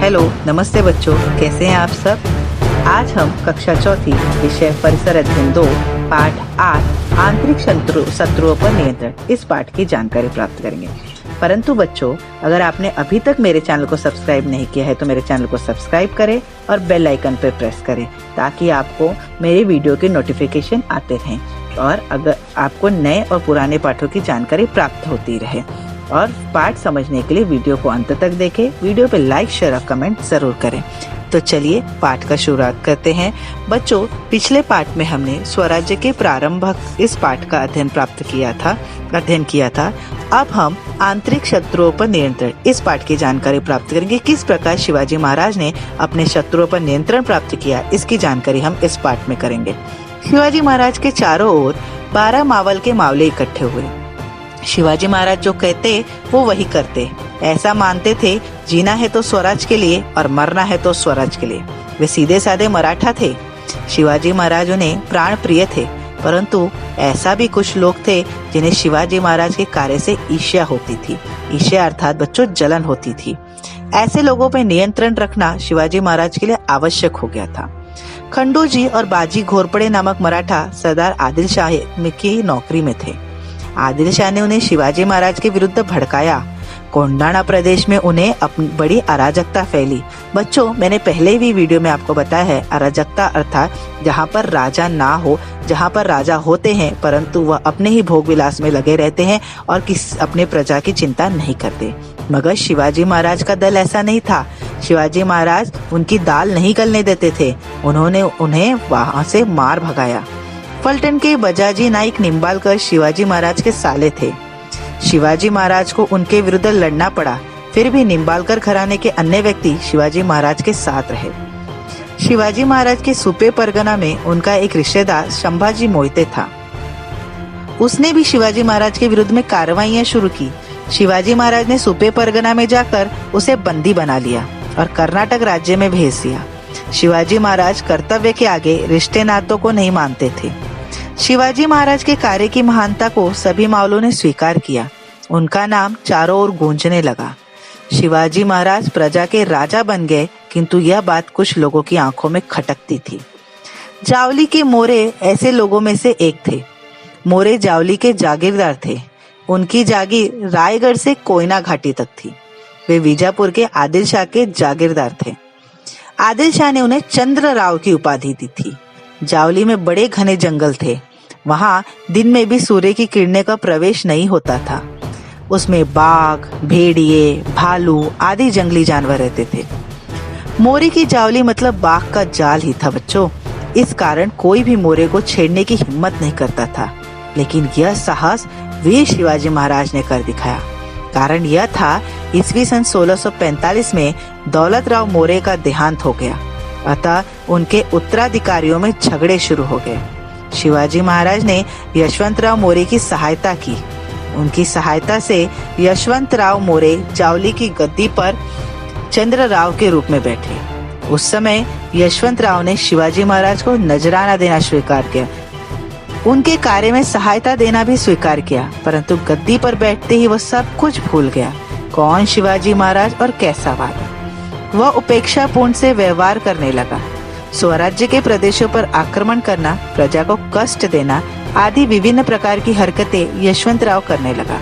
Hello, नमस्ते बच्चों, कैसे हैं आप सब। आज हम कक्षा चौथी विषय परिसर अध्ययन 2 पाठ 8 आंतरिक शत्रुओं पर नियंत्रण इस पाठ की जानकारी प्राप्त करेंगे। परंतु बच्चों, अगर आपने अभी तक मेरे चैनल को सब्सक्राइब नहीं किया है तो मेरे चैनल को सब्सक्राइब करें और बेल आइकन पर प्रेस करें ताकि आपको मेरे वीडियो के नोटिफिकेशन आते रहें और अगर आपको नए और पुराने पाठों की जानकारी प्राप्त होती रहे। और पाठ समझने के लिए वीडियो को अंत तक देखें। वीडियो पे लाइक, शेयर और कमेंट जरूर करें। तो चलिए पाठ का शुरुआत करते हैं। बच्चों, पिछले पाठ में हमने स्वराज्य के प्रारंभक इस पाठ का अध्ययन किया था। अब हम आंतरिक शत्रुओं पर नियंत्रण इस पाठ की जानकारी प्राप्त करेंगे। किस प्रकार शिवाजी महाराज ने अपने शत्रुओं पर नियंत्रण प्राप्त किया, इसकी जानकारी हम इस पाठ में करेंगे। शिवाजी महाराज के चारों ओर 12 मावल के मावले इकट्ठे हुए। शिवाजी महाराज जो कहते वो वही करते। ऐसा मानते थे, जीना है तो स्वराज के लिए और मरना है तो स्वराज के लिए। वे सीधे साधे मराठा थे। शिवाजी महाराज उन्हें प्राण प्रिय थे, परंतु ऐसा भी कुछ लोग थे जिन्हें शिवाजी महाराज के कार्य से ईर्ष्या होती थी। ईर्ष्या अर्थात बच्चों जलन होती थी। ऐसे लोगों पर नियंत्रण रखना शिवाजी महाराज के लिए आवश्यक हो गया था। खंडू जी और बाजी घोरपड़े नामक मराठा सरदार आदिल शाह की नौकरी में थे। आदिल शाह ने उन्हें शिवाजी महाराज के विरुद्ध भड़काया। कोंडाणा प्रदेश में उन्हें अपनी बड़ी अराजकता फैली। बच्चों, मैंने पहले भी वीडियो में आपको बताया है, अराजकता अर्थात जहाँ पर राजा ना हो, जहाँ पर राजा होते हैं परंतु वह अपने ही भोग विलास में लगे रहते हैं और अपने प्रजा की चिंता नहीं करते। मगर शिवाजी महाराज का दल ऐसा नहीं था। शिवाजी महाराज उनकी दाल नहीं गलने देते थे। उन्होंने उन्हें वहां से मार भगाया। फलटन के बजाजी नाइक निम्बालकर शिवाजी महाराज के साले थे। शिवाजी महाराज को उनके विरुद्ध लड़ना पड़ा, फिर भी निम्बालकर घराने के अन्य व्यक्ति शिवाजी महाराज के साथ रहे। शिवाजी महाराज के सुपे परगना में उनका एक रिश्तेदार संभाजी मोहिते था। उसने भी शिवाजी महाराज के विरुद्ध में कार्रवाइयां शुरू की। शिवाजी महाराज ने सुपे परगना में जाकर उसे बंदी बना लिया और कर्नाटक राज्य में भेज दिया। शिवाजी महाराज कर्तव्य के आगे रिश्ते नातों को नहीं मानते थे। शिवाजी महाराज के कार्य की महानता को सभी मावलों ने स्वीकार किया। उनका नाम चारों ओर गूंजने लगा। शिवाजी महाराज प्रजा के राजा बन गए, किंतु यह बात कुछ लोगों की आंखों में खटकती थी। जावली के मोरे ऐसे लोगों में से एक थे। मोरे जावली के जागीरदार थे। उनकी जागीर रायगढ़ से कोयना घाटी तक थी। वे बीजापुर के आदिल शाह के जागीरदार थे। आदिल शाह ने उन्हें चंद्र राव की उपाधि दी थी। जावली में बड़े घने जंगल थे। वहां दिन में भी सूर्य की किरणें का प्रवेश नहीं होता था। उसमें बाघ, भेड़िए, भालू आदि जंगली जानवर रहते थे। मोरे की जावली मतलब बाघ का जाल ही था बच्चों। इस कारण कोई भी मोरे को छेड़ने की हिम्मत नहीं करता था। लेकिन यह साहस वीर शिवाजी महाराज ने कर दिखाया। कारण यह था, ईस्वी सन 1645 में दौलत राव मोरे का देहांत हो गया। अतः उनके उत्तराधिकारियों में झगड़े शुरू हो गए। शिवाजी महाराज ने यशवंत राव मोरे की सहायता की। उनकी सहायता से यशवंत राव मोरे जावली की गद्दी पर चंद्र राव के रूप में बैठे। उस समय यशवंत राव ने शिवाजी महाराज को नजराना देना स्वीकार किया। उनके कार्य में सहायता देना भी स्वीकार किया, परंतु गद्दी पर बैठते ही वह सब कुछ भूल गया। कौन शिवाजी महाराज और कैसा वादा। वह उपेक्षापूर्ण से व्यवहार करने लगा। स्वराज्य के प्रदेशों पर आक्रमण करना, प्रजा को कष्ट देना आदि विभिन्न प्रकार की हरकतें यशवंत राव करने लगा।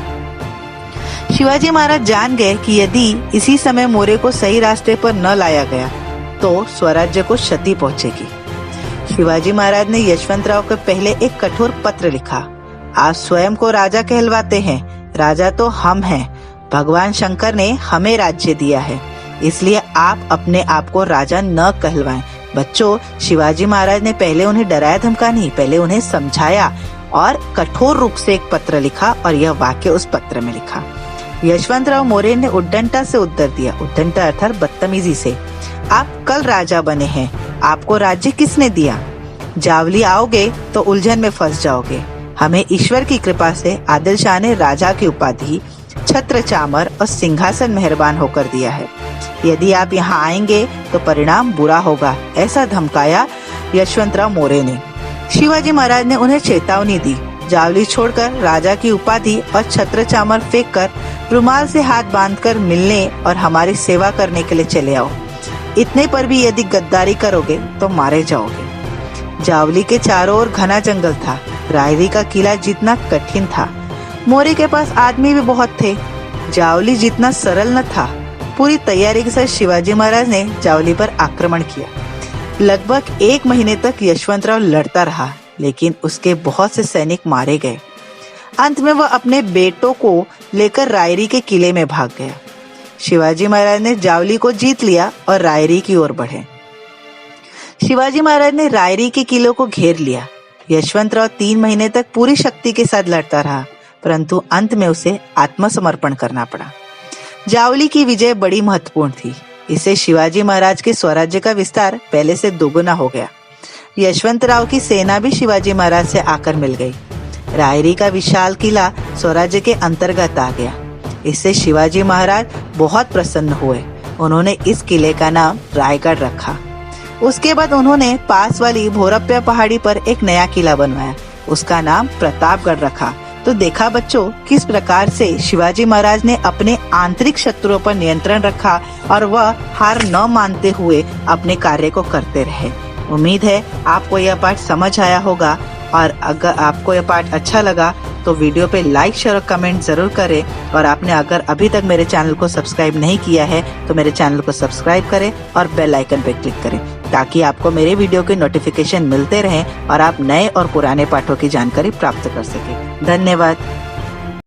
शिवाजी महाराज जान गए कि यदि इसी समय मोरे को सही रास्ते पर न लाया गया तो स्वराज्य को क्षति पहुंचेगी। शिवाजी महाराज ने यशवंत राव को पहले एक कठोर पत्र लिखा। आप स्वयं को राजा कहलवाते हैं, राजा तो हम हैं। भगवान शंकर ने हमें राज्य दिया है, इसलिए आप अपने आप को राजा न कहलवाएं। बच्चों, शिवाजी महाराज ने पहले उन्हें डराया धमका नहीं, पहले उन्हें समझाया और कठोर रूप से एक पत्र लिखा और यह वाक्य उस पत्र में लिखा। यशवंत राव मोरे ने उद्दंडता से उत्तर दिया। उद्दंडता अर्थात बदतमीजी से। आप कल राजा बने हैं, आपको राज्य किसने दिया? जावली आओगे तो उलझन में फंस जाओगे। हमें ईश्वर की कृपा से आदिल शाह ने राजा की उपाधि, छत्र चामर और सिंहासन मेहरबान होकर दिया है। यदि आप यहाँ आएंगे तो परिणाम बुरा होगा, ऐसा धमकाया यशवंत राव मोरे ने। शिवाजी महाराज ने उन्हें चेतावनी दी। जावली छोड़कर राजा की उपाधि और छत्र चामर फेंक कर रुमाल से हाथ बांधकर मिलने और हमारी सेवा करने के लिए चले आओ। इतने पर भी यदि गद्दारी करोगे तो मारे जाओगे। जावली के चारों ओर घना जंगल था। रायरी का किला जितना कठिन था, मोरे के पास आदमी भी बहुत थे। जावली जितना सरल न था। पूरी तैयारी के साथ शिवाजी महाराज ने जावली पर आक्रमण किया। लगभग 1 महीने तक यशवंतराव लड़ता रहा, लेकिन उसके बहुत से सैनिक मारे गए। अंत में वह अपने बेटों को लेकर रायरी के किले में भाग गया। शिवाजी महाराज ने जावली को जीत लिया और रायरी की ओर बढ़े। शिवाजी महाराज ने रायरी के किले को घेर लिया। यशवंतराव 3 महीने तक पूरी शक्ति के साथ लड़ता रहा, परंतु अंत में उसे आत्मसमर्पण करना पड़ा। जावली की विजय बड़ी महत्वपूर्ण थी। इससे शिवाजी महाराज के स्वराज्य का विस्तार पहले से दोगुना हो गया। यशवंतराव की सेना भी शिवाजी महाराज से आकर मिल गई। रायरी का विशाल किला स्वराज्य के अंतर्गत आ गया। इससे शिवाजी महाराज बहुत प्रसन्न हुए। उन्होंने इस किले का नाम रायगढ़ रखा। उसके बाद उन्होंने पास वाली भोरप्पा पहाड़ी पर एक नया किला बनवाया। उसका नाम प्रतापगढ़ रखा। तो देखा बच्चों, किस प्रकार से शिवाजी महाराज ने अपने आंतरिक शत्रुओं पर नियंत्रण रखा और वह हार न मानते हुए अपने कार्य को करते रहे। उम्मीद है आपको यह पाठ समझ आया होगा, और अगर आपको यह पाठ अच्छा लगा तो वीडियो पे लाइक, शेयर और कमेंट जरूर करें। और आपने अगर अभी तक मेरे चैनल को सब्सक्राइब नहीं किया है तो मेरे चैनल को सब्सक्राइब करें और बेल आइकन पे क्लिक करें, ताकि आपको मेरे वीडियो के नोटिफिकेशन मिलते रहें और आप नए और पुराने पाठों की जानकारी प्राप्त कर सकें। धन्यवाद।